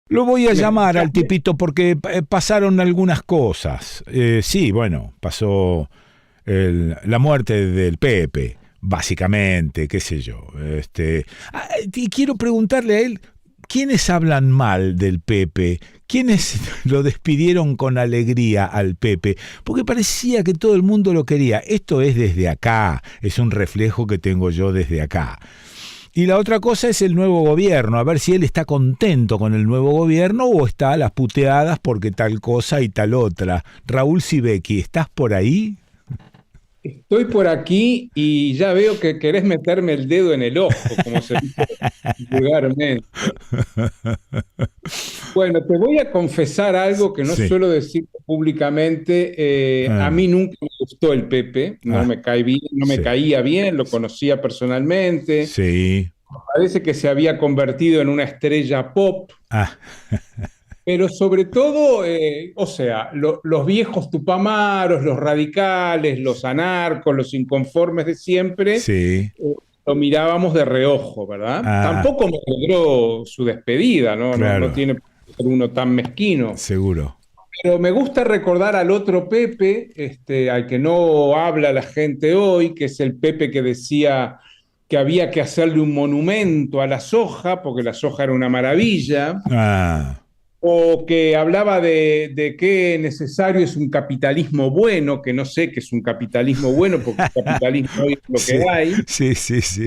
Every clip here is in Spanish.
Lo voy a ¿Me llamar al escuchaste? tipito porque pasaron algunas cosas. Sí, bueno, pasó la muerte del Pepe, básicamente, qué sé yo. Y quiero preguntarle a él, ¿quiénes hablan mal del Pepe? ¿Quiénes lo despidieron con alegría al Pepe? Porque parecía que todo el mundo lo quería. Esto es desde acá, es un reflejo que tengo yo desde acá. Y la otra cosa es el nuevo gobierno, a ver si él está contento con el nuevo gobierno o está a las puteadas porque tal cosa y tal otra. Raúl Sibeki, ¿estás por ahí? Estoy por aquí y ya veo que querés meterme el dedo en el ojo, como se dice vulgarmente. Bueno, te voy a confesar algo que no Sí. suelo decir públicamente. A Ah, mí nunca me gustó el Pepe, no ah, me cae bien, no me sí. caía bien, lo conocía personalmente. Sí. Parece que se había convertido en una estrella pop, Ah, pero sobre todo, o sea, los viejos tupamaros, los radicales, los anarcos, los inconformes de siempre, sí. lo mirábamos de reojo, ¿verdad? Ah, Tampoco me logró su despedida, ¿no? No claro. tiene por qué ser uno tan mezquino. Seguro. Pero me gusta recordar al otro Pepe, al que no habla la gente hoy, que es el Pepe que decía que había que hacerle un monumento a la soja, porque la soja era una maravilla, Ah, o que hablaba de qué necesario es un capitalismo bueno, que no sé qué es un capitalismo bueno, porque el capitalismo hoy es lo que sí, hay. sí, sí, sí.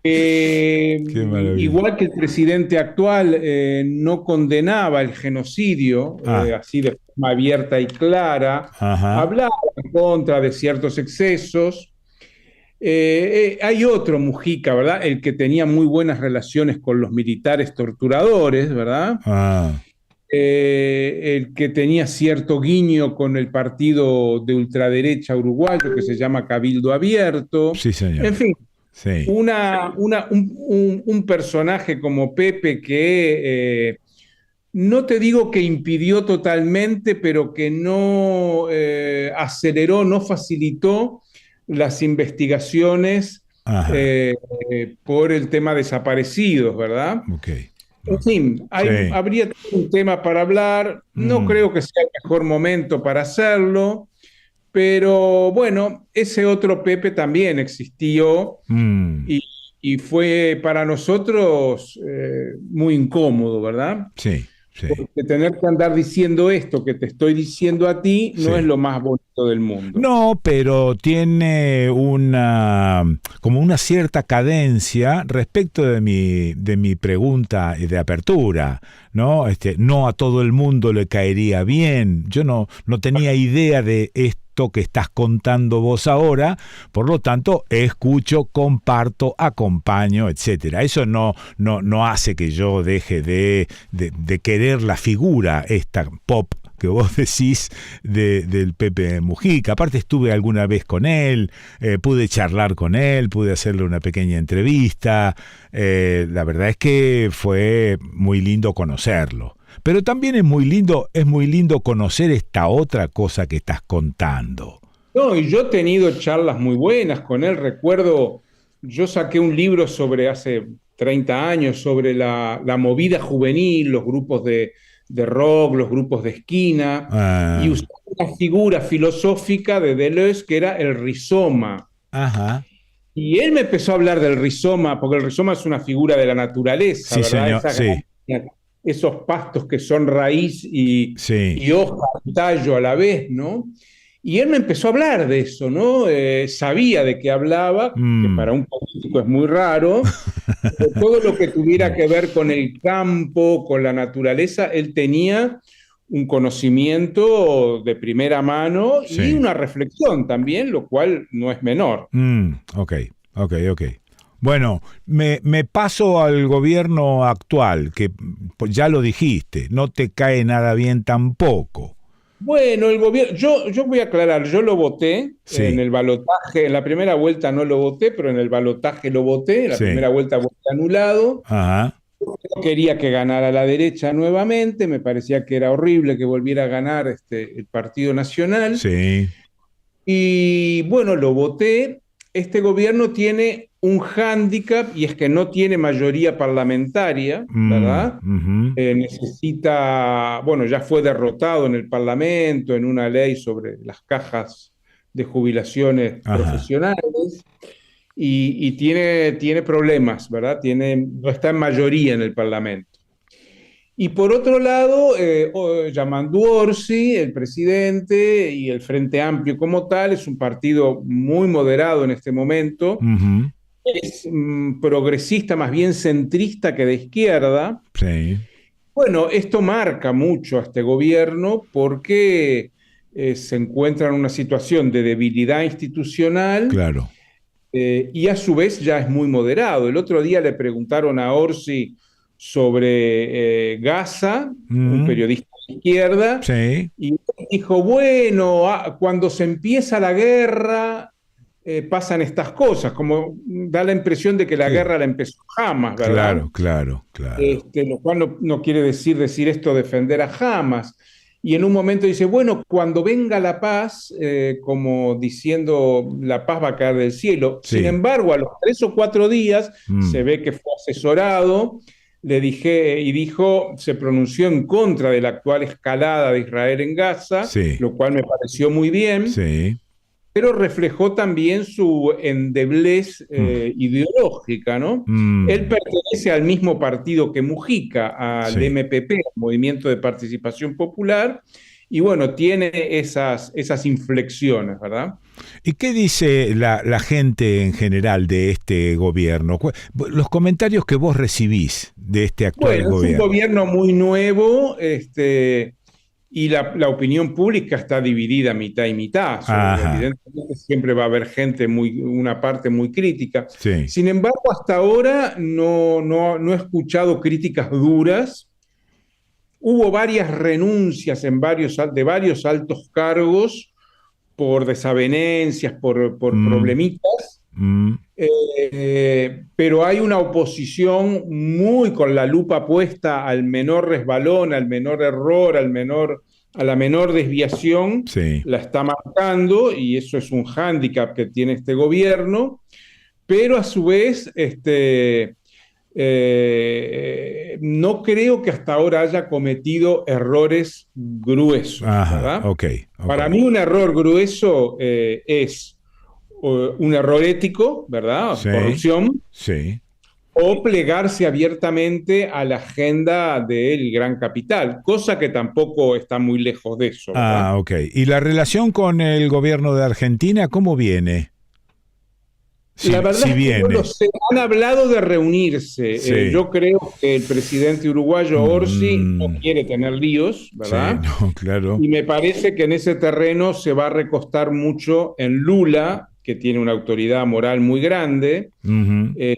Eh, Qué maravilla. Igual que el presidente actual no condenaba el genocidio, Ah, así de forma abierta y clara, ajá. hablaba en contra de ciertos excesos. Hay otro Mujica, ¿verdad? El que tenía muy buenas relaciones con los militares torturadores, ¿verdad? Ah, El que tenía cierto guiño con el partido de ultraderecha uruguayo que se llama Cabildo Abierto. sí, En señor. fin, Sí. un personaje como Pepe que no te digo que impidió totalmente, pero que no aceleró, no facilitó las investigaciones Ajá. eh, por el tema desaparecidos, ¿verdad? Ok. En Ok. fin, Sí. habría todo un tema para hablar, no Mm, creo que sea el mejor momento para hacerlo. Pero bueno, ese otro Pepe también existió mm. y, y fue para nosotros muy incómodo, ¿verdad? Sí, sí, Porque tener que andar diciendo esto que te estoy diciendo a ti no es sí. lo más bonito del mundo. No, pero tiene como una cierta cadencia respecto de mi pregunta de apertura, ¿no? No a todo el mundo le caería bien. Yo no tenía idea de esto que estás contando vos ahora, por lo tanto, escucho, comparto, acompaño, etcétera. Eso no hace que yo deje de querer la figura esta pop que vos decís del Pepe Mujica. Aparte estuve alguna vez con él, pude charlar con él, pude hacerle una pequeña entrevista. La verdad es que fue muy lindo conocerlo. Pero también es muy lindo conocer esta otra cosa que estás contando. No, y yo he tenido charlas muy buenas con él. Recuerdo, yo saqué un libro sobre hace 30 años, sobre la movida juvenil, los grupos de rock, los grupos de esquina, y usé Ah, una figura filosófica de Deleuze que era el rizoma. ajá. Y él me empezó a hablar del rizoma, porque el rizoma es una figura de la naturaleza, Sí, ¿verdad? señor. Sí, Esos pastos que son raíz sí. y hoja y tallo a la vez, ¿no? Y él me empezó a hablar de eso, ¿no? Sabía de qué hablaba, que para Mm. un político es muy raro, pero todo lo que tuviera que ver con el campo, con la naturaleza, él tenía un conocimiento de primera mano y Sí. una reflexión también, lo cual no es menor. Ok, ok, ok. Bueno, me paso al gobierno actual, que pues, ya lo dijiste, no te cae nada bien tampoco. Bueno, el gobierno, yo voy a aclarar, yo lo voté en Sí, el balotaje, en la primera vuelta no lo voté, pero en el balotaje lo voté, en la sí, primera vuelta voté anulado. ajá, Yo quería que ganara la derecha nuevamente, me parecía que era horrible que volviera a ganar el Partido Nacional. sí, Y bueno, lo voté. Este gobierno tiene un hándicap y es que no tiene mayoría parlamentaria, ¿verdad? Ujú. Necesita, bueno, ya fue derrotado en el Parlamento en una ley sobre las cajas de jubilaciones Ajá. profesionales y tiene problemas, ¿verdad? No está en mayoría en el Parlamento. Y por otro lado, Yamandu Orsi, el presidente, y el Frente Amplio como tal, es un partido muy moderado en este momento, Ujú. es progresista, más bien centrista que de izquierda. Sí, Bueno, esto marca mucho a este gobierno porque se encuentra en una situación de debilidad institucional claro. y a su vez ya es muy moderado. El otro día le preguntaron a Orsi sobre Gaza, un Ujú. periodista de izquierda, Sí, y dijo, bueno, cuando se empieza la guerra pasan estas cosas, como da la impresión de que la sí. guerra la empezó Hamas, ¿verdad? Claro, claro, claro. Lo cual no quiere decir esto defender a Hamas. Y en un momento dice, bueno, cuando venga la paz, como diciendo, la paz va a caer del cielo. Sin Sí. embargo, a los 3 o 4 días se Mm. ve que fue asesorado, le dije, y dijo, se pronunció en contra de la actual escalada de Israel en Gaza, Sí, lo cual me pareció muy bien, sí. pero reflejó también su endeblez Mm. ideológica, ¿no? Él Mm. pertenece al mismo partido que Mujica, al Sí. MPP, al Movimiento de Participación Popular, y bueno, tiene esas inflexiones, ¿verdad? ¿Y qué dice la gente en general de este gobierno? Los comentarios que vos recibís de este actual Bueno, es un gobierno. gobierno muy nuevo, y la opinión pública está dividida mitad y mitad. Ajá. Evidentemente siempre va a haber una parte muy crítica. Sí. Sin embargo, hasta ahora no he escuchado críticas duras. Hubo varias renuncias de varios altos cargos por desavenencias, por Mm. problemitas, Mm. pero hay una oposición muy con la lupa puesta al menor resbalón, al menor error, a la menor desviación, Sí. la está marcando y eso es un hándicap que tiene este gobierno, pero a su vez no creo que hasta ahora haya cometido errores gruesos, Ajá. ¿verdad? Ok. Ok. Para mí un error grueso es un error ético, ¿verdad? Sí. Corrupción, Sí. o plegarse abiertamente a la agenda del gran capital, cosa que tampoco está muy lejos de eso, ¿verdad? Ah, ok. ¿Y la relación con el gobierno de Argentina cómo viene? La verdad Si es que no lo viene. sé. Han hablado de reunirse. Sí. Yo creo que el presidente uruguayo Orsi no Mm. quiere tener líos, Sí, ¿verdad? no, claro. Y me parece que en ese terreno se va a recostar mucho en Lula, que tiene una autoridad moral muy grande. Ujú. Eh,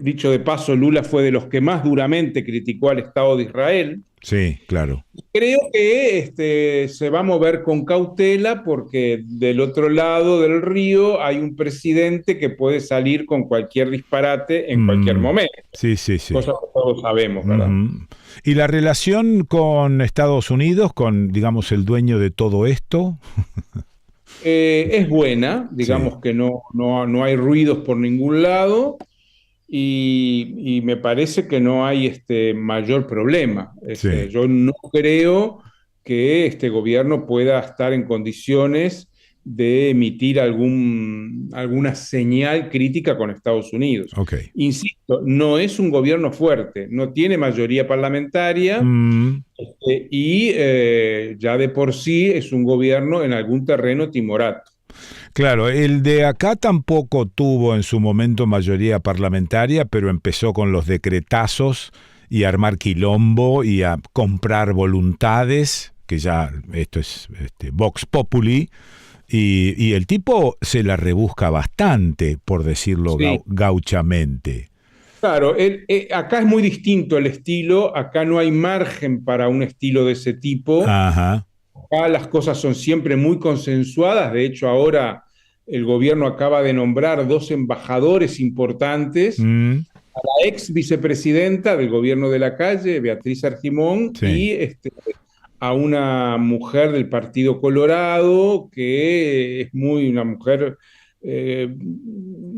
Dicho de paso, Lula fue de los que más duramente criticó al Estado de Israel. Sí, claro. Creo que se va a mover con cautela porque del otro lado del río hay un presidente que puede salir con cualquier disparate en cualquier Mm. momento, Sí, sí, sí. cosa que todos sabemos, ¿verdad? Ujú. ¿Y la relación con Estados Unidos, con, digamos, el dueño de todo esto? Es buena, Sí. digamos que no hay ruidos por ningún lado y me parece que no hay mayor problema. Sí. Yo no creo que este gobierno pueda estar en condiciones de emitir alguna señal crítica con Estados Unidos. Ok. Insisto, no es un gobierno fuerte, no tiene mayoría parlamentaria Mm. y ya de por sí es un gobierno en algún terreno timorato. Claro, el de acá tampoco tuvo en su momento mayoría parlamentaria, pero empezó con los decretazos y a armar quilombo y a comprar voluntades, que ya esto es Vox Populi, y el tipo se la rebusca bastante, por decirlo Sí. gauchamente. Claro, acá es muy distinto el estilo, acá no hay margen para un estilo de ese tipo, Ajá. acá las cosas son siempre muy consensuadas, de hecho ahora el gobierno acaba de nombrar 2 embajadores importantes, Mm. la ex vicepresidenta del gobierno de la calle, Beatriz Argimón, Sí. y a una mujer del Partido Colorado, que es una mujer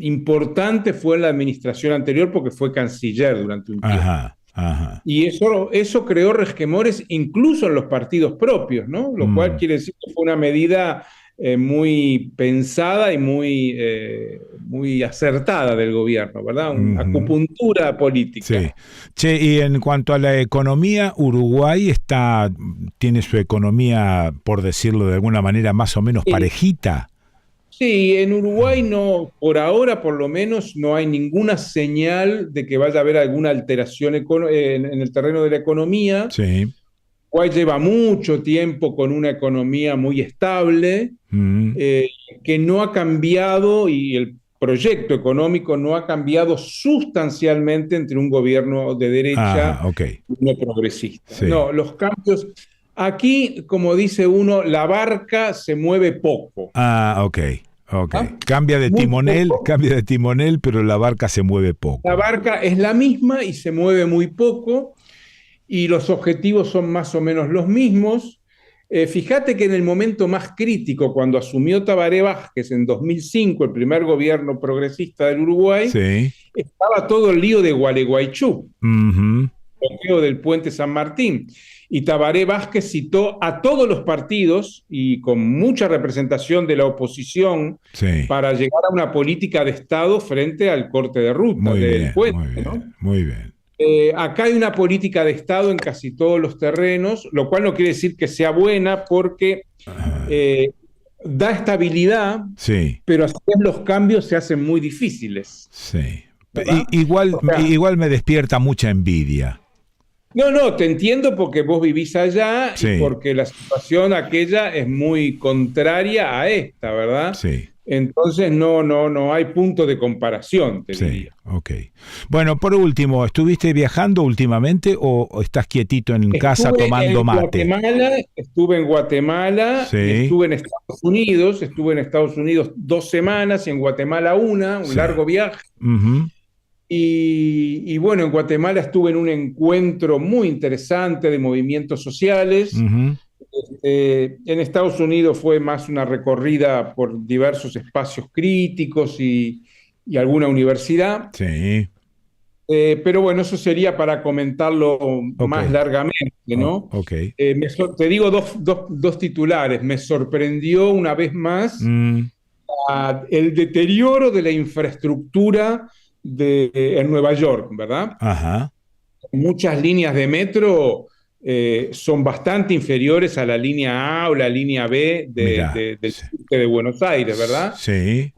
importante fue en la administración anterior porque fue canciller durante un tiempo. Ajá, ajá. Y eso creó resquemores incluso en los partidos propios, ¿no? Lo cual quiere decir que fue una medida muy pensada y muy acertada del gobierno, ¿verdad? Una acupuntura política. Sí. Che, y en cuanto a la economía, Uruguay tiene su economía, por decirlo de alguna manera, más o menos parejita. Sí, en Uruguay no, por ahora por lo menos no hay ninguna señal de que vaya a haber alguna alteración en el terreno de la economía. Sí. Uruguay lleva mucho tiempo con una economía muy estable, que no ha cambiado y el proyecto económico no ha cambiado sustancialmente entre un gobierno de derecha y uno progresista. Sí. No, los cambios... Aquí, como dice uno, la barca se mueve poco. Ok. Cambia de timonel, pero la barca se mueve poco. La barca es la misma y se mueve muy poco, y los objetivos son más o menos los mismos. Fíjate que en el momento más crítico, cuando asumió Tabaré Vázquez en 2005, el primer gobierno progresista del Uruguay, estaba todo el lío de Gualeguaychú, el bloqueo del puente San Martín. Y Tabaré Vázquez citó a todos los partidos y con mucha representación de la oposición para llegar a una política de Estado frente al corte de ruta del puente. Muy bien. Acá hay una política de Estado en casi todos los terrenos, lo cual no quiere decir que sea buena porque da estabilidad, pero así los cambios se hacen muy difíciles. Sí. Igual me despierta mucha envidia. No, te entiendo porque vos vivís allá y porque la situación aquella es muy contraria a esta, ¿verdad? Sí. Entonces no hay punto de comparación, te diría. Ok. Bueno, por último, ¿estuviste viajando últimamente o estás quietito en casa tomando mate? Estuve en Guatemala, estuve en Estados Unidos, 2 semanas y en Guatemala un largo viaje. Y bueno, en Guatemala estuve en un encuentro muy interesante de movimientos sociales. En Estados Unidos fue más una recorrida por diversos espacios críticos y alguna universidad. Sí. Pero bueno, eso sería para comentarlo más largamente, ¿no? Te digo dos titulares. Me sorprendió una vez más el deterioro de la infraestructura en Nueva York, ¿verdad? Ajá. Muchas líneas de metro son bastante inferiores a la línea A o la línea B del sur de Buenos Aires, ¿verdad? Sí.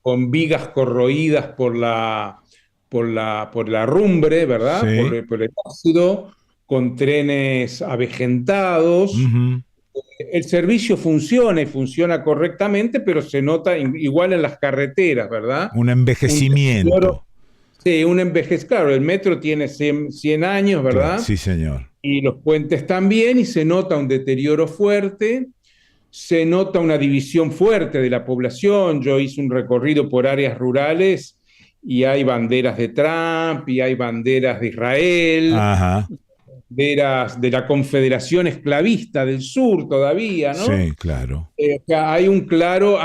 Con vigas corroídas por la rumbre, ¿verdad? Sí. Por el ácido, con trenes avejentados. El servicio funciona y funciona correctamente, pero se nota igual en las carreteras, ¿verdad? Un envejecimiento. Claro, el metro tiene 100 años, ¿verdad? Sí, señor. Y los puentes también, y se nota un deterioro fuerte, se nota una división fuerte de la población. Yo hice un recorrido por áreas rurales y hay banderas de Trump y hay banderas de Israel. Ajá. Banderas de la Confederación Esclavista del Sur todavía, ¿no? Sí, claro. Hay un claro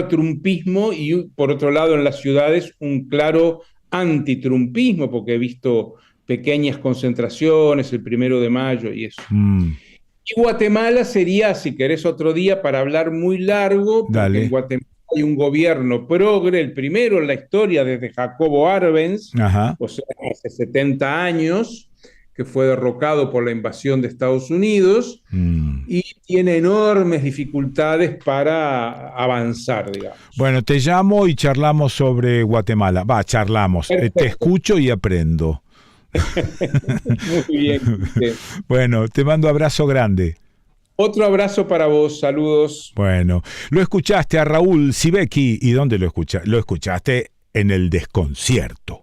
trumpismo y por otro lado en las ciudades un claro antitrumpismo, porque he visto pequeñas concentraciones el 1 de mayo y eso. Y Guatemala sería, si querés otro día, para hablar muy largo, porque en Guatemala hay un gobierno progre, el primero en la historia desde Jacobo Arbenz, o sea, hace 70 años, que fue derrocado por la invasión de Estados Unidos y tiene enormes dificultades para avanzar, digamos. Bueno, te llamo y charlamos sobre Guatemala. Charlamos. Te escucho y aprendo. Muy bien. Bueno, te mando abrazo grande. Otro abrazo para vos, saludos. Bueno, lo escuchaste a Raúl Sibeki. ¿Y dónde lo escuchaste? Lo escuchaste en El Desconcierto.